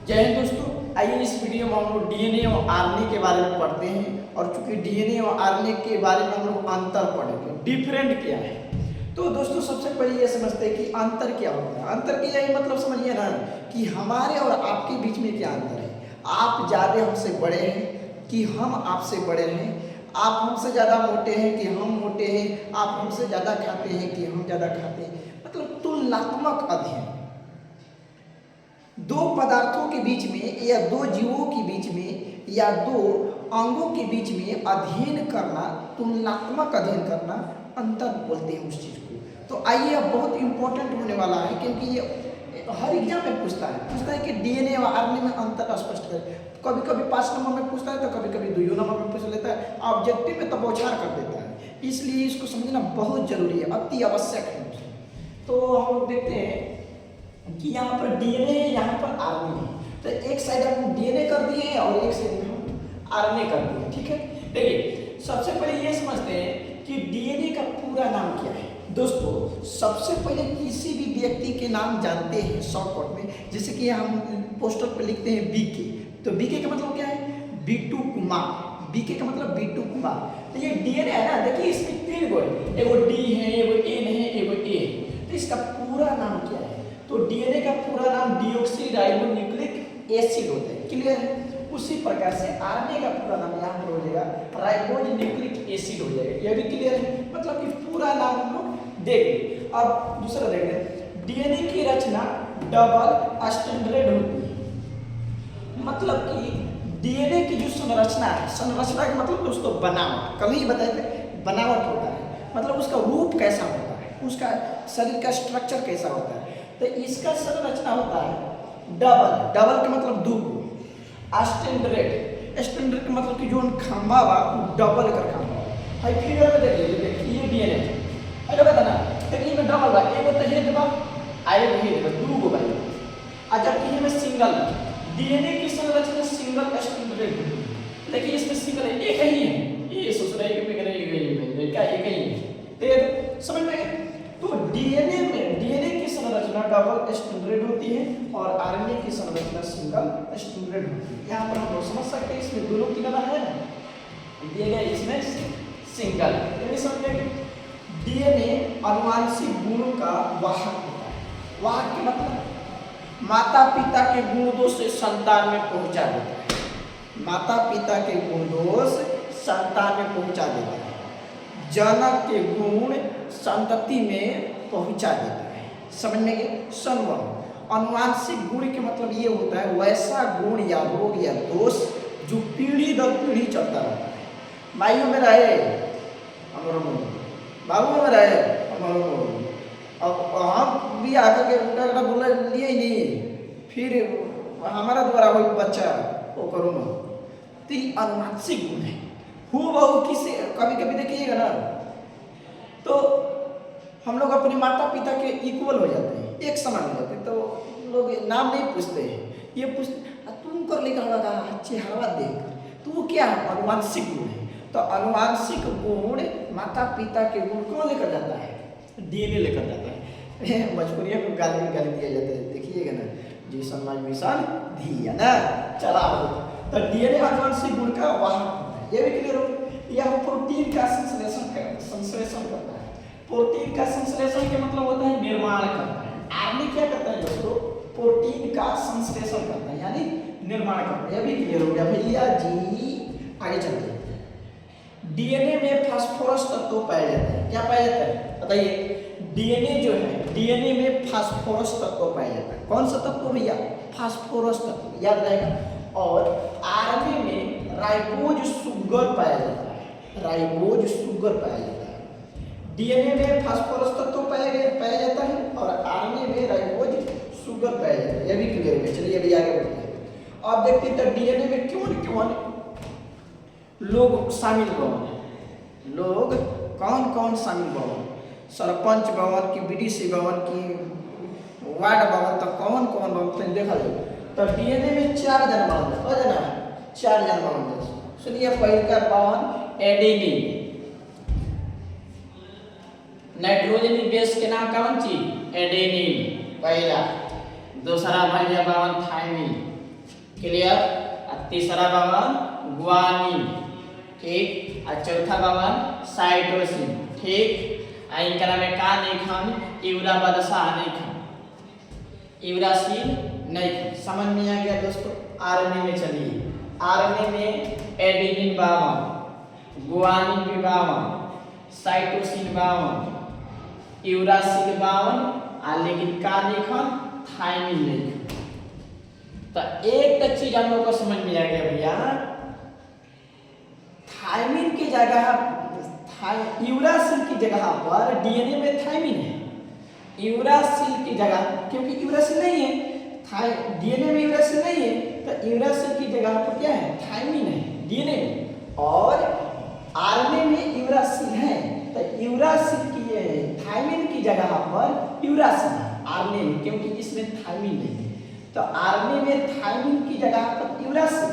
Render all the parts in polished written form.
जय हिंद दोस्तों, आइए इस वीडियो में हम लोग डीएनए और आरएनए के बारे में पढ़ते हैं। और चूंकि डीएनए और आरएनए के बारे में हम लोग अंतर पढ़ेंगे, डिफरेंट क्या है। तो दोस्तों सबसे पहले ये समझते हैं कि अंतर क्या होता है। अंतर के यही मतलब समझिए ना कि हमारे और आपके बीच में क्या अंतर है। आप ज़्यादा हमसे बड़े हैं कि हम आपसे बड़े हैं, आप हमसे ज़्यादा मोटे हैं कि हम मोटे हैं, आप हमसे ज़्यादा खाते हैं कि हम ज़्यादा खाते हैं। मतलब तुलनात्मक अध्ययन, दो पदार्थों के बीच में या दो जीवों के बीच में या दो अंगों के बीच में अध्ययन करना, तुलनात्मक अध्ययन करना, अंतर बोलते हैं उस चीज को। तो आइए अब बहुत इंपॉर्टेंट होने वाला है, क्योंकि ये हर एग्जाम में पूछता है कि डीएनए और आरएनए में अंतर स्पष्ट करें। कभी कभी 5 नंबर में पूछता है तो कभी कभी 2 नंबर में पूछ लेता है, ऑब्जेक्टिव में तो बौछार कर देता है। इसलिए इसको समझना बहुत जरूरी है, अति आवश्यक है। तो हम लोग देखते हैं कि यहाँ पर डीएनए है, यहाँ पर आरएनए है। तो एक साइड हम डीएनए कर दिए और एक साइड हम आरएनए कर दिए। ठीक है, देखिए सबसे पहले ये समझते हैं कि डीएनए का पूरा नाम क्या है। दोस्तों सबसे पहले किसी भी व्यक्ति के नाम जानते हैं शॉर्टकट में, जैसे कि हम पोस्टर पर लिखते हैं बीके। तो बीके का मतलब क्या है? बीटू कुमार। बीके का मतलब बीटू कुमार। तो ये डीएनए है ना, देखिए इसमें 3 गो है, एगो डी है, एगो एन है, एगो ए है। तो इसका पूरा नाम क्या है? तो डीएनए का पूरा नाम डीऑक्सीराइबोन्यूक्लिक एसिड होता है। क्लियर है? उसी प्रकार से आरएनए का पूरा नाम यहाँ पर हो जाएगा राइबोन्यूक्लिक एसिड हो जाएगा। यह भी क्लियर है, मतलब कि पूरा नाम हम लोग देख लें। अब दूसरा देख लें, डीएनए की रचना डबल स्टैंडर्ड होती है। मतलब कि डीएनए की जो संरचना है, संरचना का मतलब दोस्तों बनावट, कल ही बताए थे बनावट होता है, मतलब उसका रूप कैसा होता है, उसका शरीर का स्ट्रक्चर कैसा होता है। तो इसका संरचना होता है डबल। डबल का मतलब 2 गो, स्टैंडर्ड। स्टैंडर्ड का मतलब कि जो खंभा बा डबल कर खंभा है। फिगर में देखिए ये डीएनए है, अरे बता ना, देखिए में डबल बा, एगो तो हेड बा, आए हेड बा, 2 गो बा। अच्छा ये में सिंगल, डीएनए की संरचना सिंगल स्टैंडर्ड है। देखिए इसमें सिंगल है, एक ही है, ये सोच रहे हैं कि क्या एक ही है। तो समझ में? तो डीएनए में डीएनए की संरचना डबल स्टैंडर्ड होती है और आरएनए की संरचना सिंगल स्टैंडर्ड होती है। यहाँ पर हम लोग समझ सकते हैं इसमें दोनों की तरह है ना, दिए गए इसमें सिंगल। ये समझे डीएनए आनुवंशिक गुणों का वाहक होता है। वाहक के मतलब माता पिता के गुण दोष संतान में पहुंचा देता है। माता पिता के गुण दोष संतान में पहुंचा देता है। जनक के गुण संतति में पहुंचा देता है। समझने के संवहन, अनुवांशिक गुण के मतलब ये होता है वैसा गुण या रोग या दोष जो पीढ़ी दर पीढ़ी चलता रहता है। माइयों में रहे हमारो, बाबू में रहे हमारो, अब हम भी आकर के बोला लिए ही नहीं, फिर हमारा द्वारा वही बच्चा वो करो ना। तो ये अनुवांशिक गुण है। बहु किसे कभी कभी देखिएगा ना, तो हम लोग अपने माता पिता के इक्वल हो जाते हैं, एक समान हो जाते हैं। तो लोग नाम नहीं पूछते हैं, ये पूछते तुम कर लेकर लगा चेहरा देख, तो वो क्या है? अनुवांशिक गुण है। तो अनुवांशिक गुण माता पिता के गुण कौन लेकर जाता है? डीएनए लेकर जाता है। बचपनिया को गाली दिया जाता है, देखिएगा ना, जी समाज मिशन धिया ना चला। तो डीएनए अनुवांशिक गुण का वाहक, ये भी क्लियर हो। यह प्रोटीन का संश्लेषण करता है। प्रोटीन का संश्लेषण के मतलब होता है निर्माण करता है। आरएनए क्या करता है दोस्तों? प्रोटीन का संश्लेषण करता है, यानी निर्माण करता है। यह भी क्लियर हो गया भैया जी। आगे चलते हैं। डीएनए में फास्फोरस तत्व पाया जाता है। क्या पाया जाता है बताइए? डीएनए जो है, डीएनए में फास्फोरस तत्व पाया जाता है। कौन सा तत्व भैया? फास्फोरस तत्व, याद रहेगा। और आरएनए में राइबोज सुगर पाया जाता है। राइबोज सुगर पाया जाता है। डीएनए में फास्फोरस तत्व पाया जाता है और आरएनए में राइबोज सुगर पाया जाता है। यह भी क्लियर है। चलिए अभी आगे बढ़ते हैं। अब देखते हैं तो डीएनए में कौन लोग शामिल भवन, लोग कौन कौन शामिल भवन? सरपंच भवन की, बीडीसी भवन की, वार्ड भवन, तो कौन कौन भवन देखा जाए। तो डीएनए में 4 जन भवन है ना, 4 जन भवन। सुनिए, पहला भवन एडेनिन, नाइट्रोजन बेस के नाम कौन ची? एडेनिन पहला। दूसरा भैया भवन थायमिन, क्लियर। और तीसरा बावन ग्वानिन, ठीक। और चौथा बावन साइटोसिन, ठीक। इनकरा में का नहीं खान यूरा बदसा नहीं खान, यूरासिल नहीं खान। समझ में आ गया दोस्तों। आरएनए में चलिए, आरएनए में एडेनिन 52, गुआनिन भी 52, साइटोसिन 52, यूरासिल 52, लेकिन का नहीं खान थायमिन नहीं खान। तो एक तक चीज हम लोग को समझ में आ गया भैया, थायमिन की जगह यूरासिल की जगह पर डीएनए में थायमिन है, यूरासिल की जगह, क्योंकि यूरासिल नहीं है, डीएनए में यूरासिल नहीं है, तो यूरासिल की जगह पर क्या है थायमिन है डीएनए में, और आरएनए में यूरासिल है, तो यूरासिल की थायमिन की जगह पर यूरासिल है आरएनए में, क्योंकि इसमें थायमिन नहीं है। तो आरएनए में थायमिन की जगह पर यूरासिल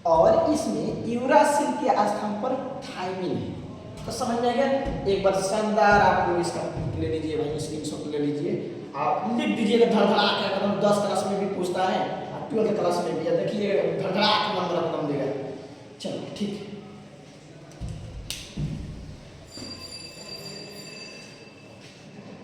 और इसमें यूरासिल के स्थान पर थायमिन है। तो समझ में आ गया। एक बार शानदार आप लोग इसका ले लीजिए भाई, स्क्रीनशॉट ले लीजिए, आप लिख दीजिएगा धड़धड़ा के एकदम। 10 क्लास में भी पूछता है और 12th क्लास में भी, देखिए धड़धड़ा के नंबर एकदम देगा। चलो ठीक है।